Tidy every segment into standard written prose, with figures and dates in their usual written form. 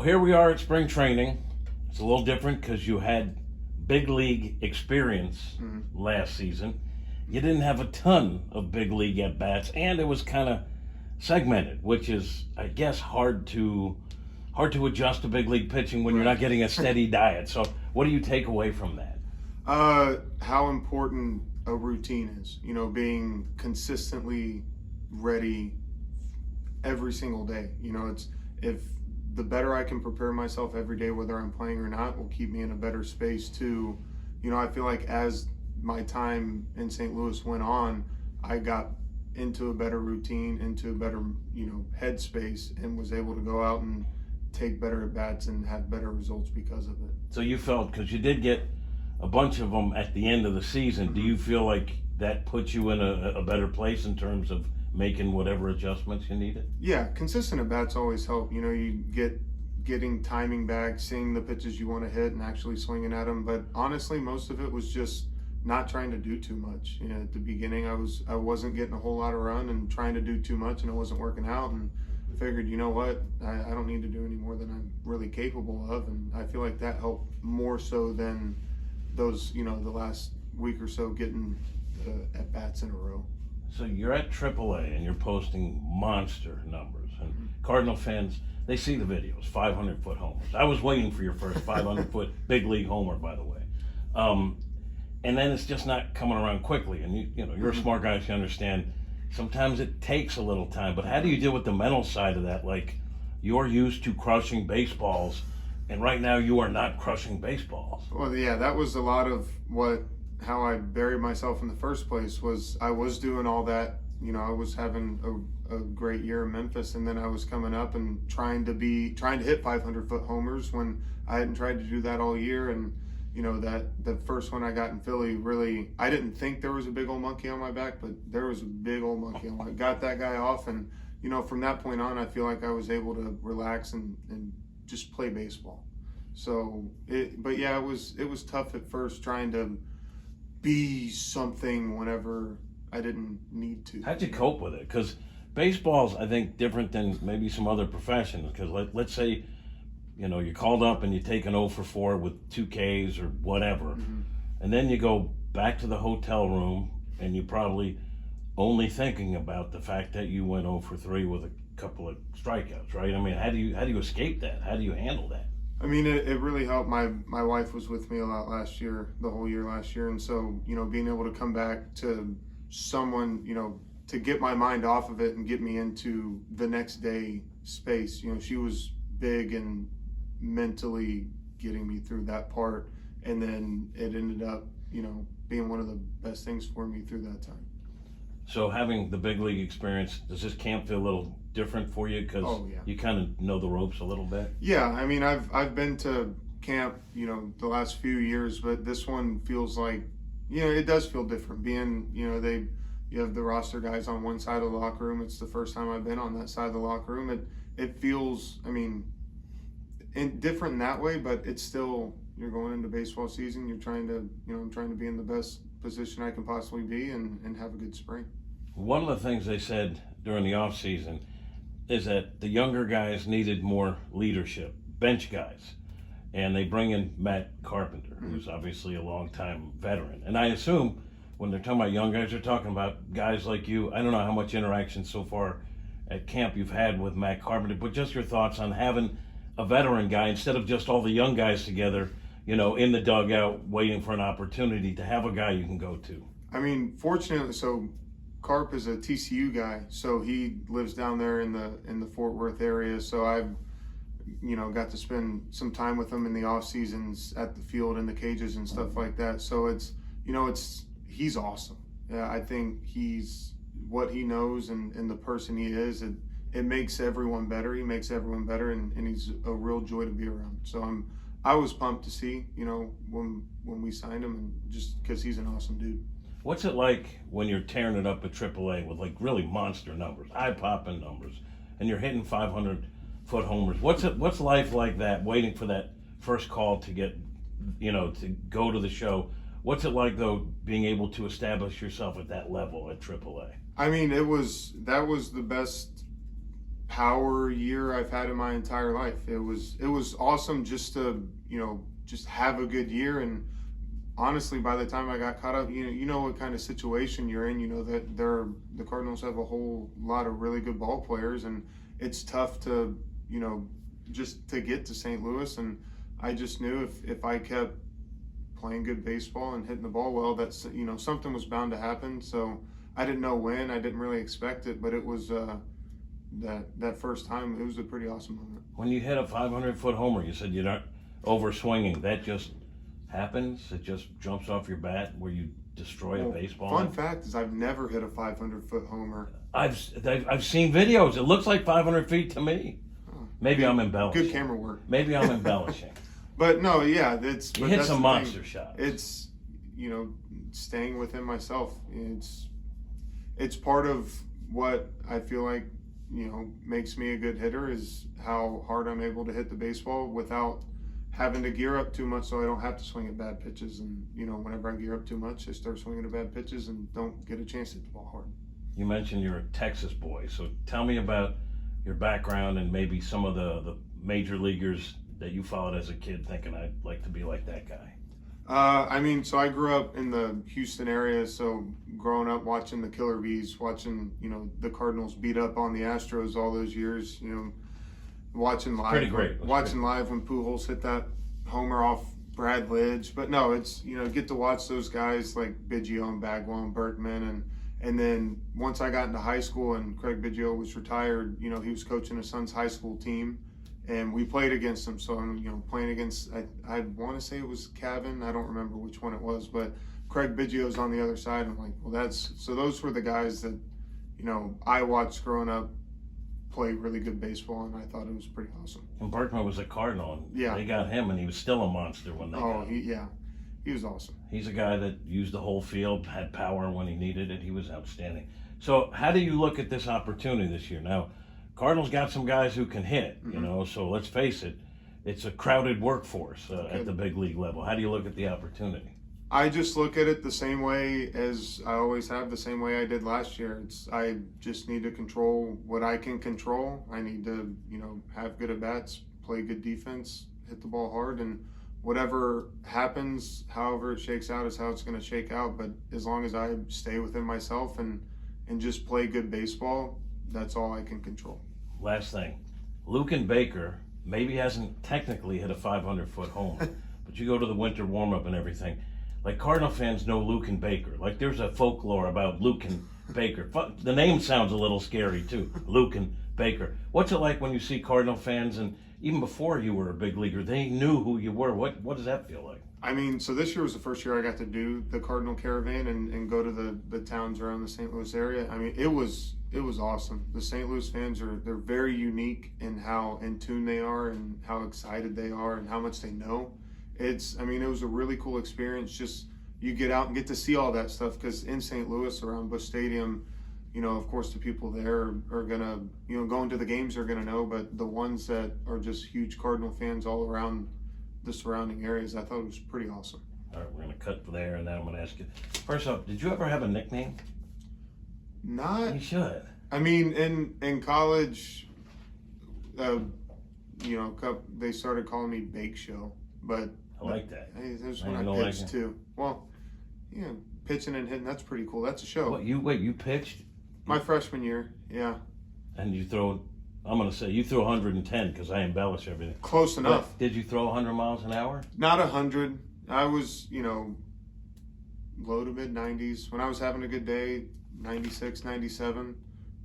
Here we are at spring training. It's a little different because you had big league experience last season. You didn't have a ton of big league at bats, and it was kind of segmented, which is, I guess, hard to adjust to big league pitching when you're not getting a steady diet. So, what do you take away from that? How important a routine is. Being consistently ready every single day. It's if the better I can prepare myself every day, whether I'm playing or not, will keep me in a better space to, I feel like as my time in St. Louis went on, I got into a better routine, into a better, headspace, and was able to go out and take better at bats and have better results because of it. So you felt, because you did get a bunch of them at the end of the season, do you feel like that puts you in a better place in terms of making whatever adjustments you needed? Yeah, consistent at bats always help. You getting timing back, seeing the pitches you want to hit, and actually swinging at them. But honestly, most of it was just not trying to do too much. At the beginning, I wasn't getting a whole lot of run and trying to do too much, and it wasn't working out. And figured, you know what, I don't need to do any more than I'm really capable of. And I feel like that helped more so than those, the last week or so getting at bats in a row. So you're at AAA and you're posting monster numbers, and Cardinal fans, they see the videos, 500-foot homers. I was waiting for your first 500-foot big league homer, by the way. And then it's just not coming around quickly. And you're a smart guy, so you understand sometimes it takes a little time. But how do you deal with the mental side of that? Like, you're used to crushing baseballs, and right now you are not crushing baseballs. Well, yeah, that was a lot of how I buried myself in the first place. Was I was doing all that. I was having a great year in Memphis, and then I was coming up and trying to hit 500-foot homers when I hadn't tried to do that all year. And that the first one I got in Philly, really, I didn't think there was a big old monkey on my back, but there was a big old monkey on my back. Got that guy off, and from that point on, I feel like I was able to relax and just play baseball. So it was tough at first trying to be something whenever I didn't need to. How'd you cope with it? Because baseball's, I think, different than maybe some other professions. Because let's say, you're called up and you take an 0 for 4 with 2 Ks or whatever, and then you go back to the hotel room and you're probably only thinking about the fact that you went 0 for 3 with a couple of strikeouts, right? I mean, how do you escape that? How do you handle that? I mean, it really helped. My wife was with me a lot last year, the whole year last year. And so, being able to come back to someone, to get my mind off of it and get me into the next day space, she was big and mentally getting me through that part. And then it ended up, being one of the best things for me through that time. So having the big league experience, does this camp feel a little different for you? Because you kind of know the ropes a little bit? Yeah, I mean, I've been to camp, the last few years, but this one feels like, it does feel different. Being, you have the roster guys on one side of the locker room. It's the first time I've been on that side of the locker room. It feels, different in that way, but it's still, you're going into baseball season. You're trying to, I'm trying to be in the best position I can possibly be and have a good spring. One of the things they said during the off season is that the younger guys needed more leadership, bench guys. And they bring in Matt Carpenter, who's obviously a longtime veteran. And I assume when they're talking about young guys, they're talking about guys like you. I don't know how much interaction so far at camp you've had with Matt Carpenter, but just your thoughts on having a veteran guy instead of just all the young guys together, in the dugout waiting for an opportunity, to have a guy you can go to. I mean, fortunately, so Carp is a TCU guy, so he lives down there in the Fort Worth area. So I've, got to spend some time with him in the off seasons at the field in the cages and stuff like that. So it's, he's awesome. Yeah, I think he's what he knows and the person he is. It makes everyone better. He makes everyone better, and he's a real joy to be around. So I was pumped to see, when we signed him, and just because he's an awesome dude. What's it like when you're tearing it up at AAA with like really monster numbers, eye-popping numbers, and you're hitting 500-foot homers? What's life like that, waiting for that first call to get, to go to the show? What's it like, though, being able to establish yourself at that level at AAA? I mean, that was the best power year I've had in my entire life. It was awesome just to, just have a good year. And honestly, by the time I got caught up, you know what kind of situation you're in. You know that the Cardinals have a whole lot of really good ball players, and it's tough to, just to get to St. Louis. And I just knew if I kept playing good baseball and hitting the ball well, that's, something was bound to happen. So I didn't know when, I didn't really expect it, but it was that first time, it was a pretty awesome moment. When you hit a 500-foot homer, you said you're not over swinging. That just happens? It just jumps off your bat where you destroy a baseball? Fun fact is I've never hit a 500-foot homer. I've seen videos. It looks like 500 feet to me. Maybe I'm embellishing. Good camera work. Maybe I'm embellishing. But no, yeah, you hit some monster shots. It's, staying within myself. It's part of what I feel like, makes me a good hitter is how hard I'm able to hit the baseball without having to gear up too much, so I don't have to swing at bad pitches. And, whenever I gear up too much, I start swinging at bad pitches and don't get a chance to hit the ball hard. You mentioned you're a Texas boy, so tell me about your background and maybe some of the major leaguers that you followed as a kid thinking I'd like to be like that guy. So I grew up in the Houston area, so growing up watching the Killer Bees, watching, the Cardinals beat up on the Astros all those years, watching live. Pretty great. Watching live when Pujols hit that homer off Brad Lidge. But no, it's, get to watch those guys like Biggio and Bagwell and Berkman. And then once I got into high school and Craig Biggio was retired, he was coaching his son's high school team. And we played against him. So I'm, playing against, I want to say it was Cavan. I don't remember which one it was, but Craig Biggio's on the other side. I'm like, well, so those were the guys that, I watched growing up play really good baseball, and I thought it was pretty awesome. And Berkman was a Cardinal, and yeah, they got him, and he was still a monster when they got him. He was awesome. He's a guy that used the whole field, had power when he needed it. He was outstanding. So how do you look at this opportunity this year? Now, Cardinals got some guys who can hit, so let's face it, it's a crowded workforce at the big league level. How do you look at the opportunity? I just look at it the same way as I always have, the same way I did last year. I just need to control what I can control. I need to, have good at-bats, play good defense, hit the ball hard, and whatever happens, however it shakes out is how it's going to shake out. But as long as I stay within myself and just play good baseball, that's all I can control. Last thing, Luken Baker maybe hasn't technically hit a 500-foot home, but you go to the winter warm-up and everything. Like, Cardinal fans know Luken Baker. Like, there's a folklore about Luken Baker. The name sounds a little scary, too, Luken Baker. What's it like when you see Cardinal fans, and even before you were a big leaguer, they knew who you were? What does that feel like? So this year was the first year I got to do the Cardinal Caravan and go to the towns around the St. Louis area. it was awesome. The St. Louis fans they're very unique in how in tune they are and how excited they are and how much they know. It was a really cool experience. Just you get out and get to see all that stuff, because in St. Louis around Busch Stadium, of course the people there are gonna, going to the games are gonna know, but the ones that are just huge Cardinal fans all around the surrounding areas, I thought it was pretty awesome. All right, we're gonna cut there, and then I'm gonna ask you. First off, did you ever have a nickname? Not. You should. In college, they started calling me Bake Show, but I like that. That was when I pitched too. Well, pitching and hitting, that's pretty cool. That's a show. What, you pitched? My freshman year, yeah. And you throw, I'm going to say, you threw 110 because I embellish everything. Close enough. But did you throw 100 miles an hour? Not 100. I was, low to mid 90s. When I was having a good day, 96, 97.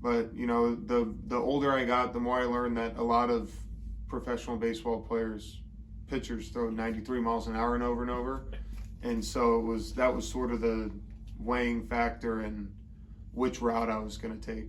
But, the older I got, the more I learned that a lot of professional baseball pitchers throw 93 miles an hour and over. And so that was sort of the weighing factor in which route I was going to take.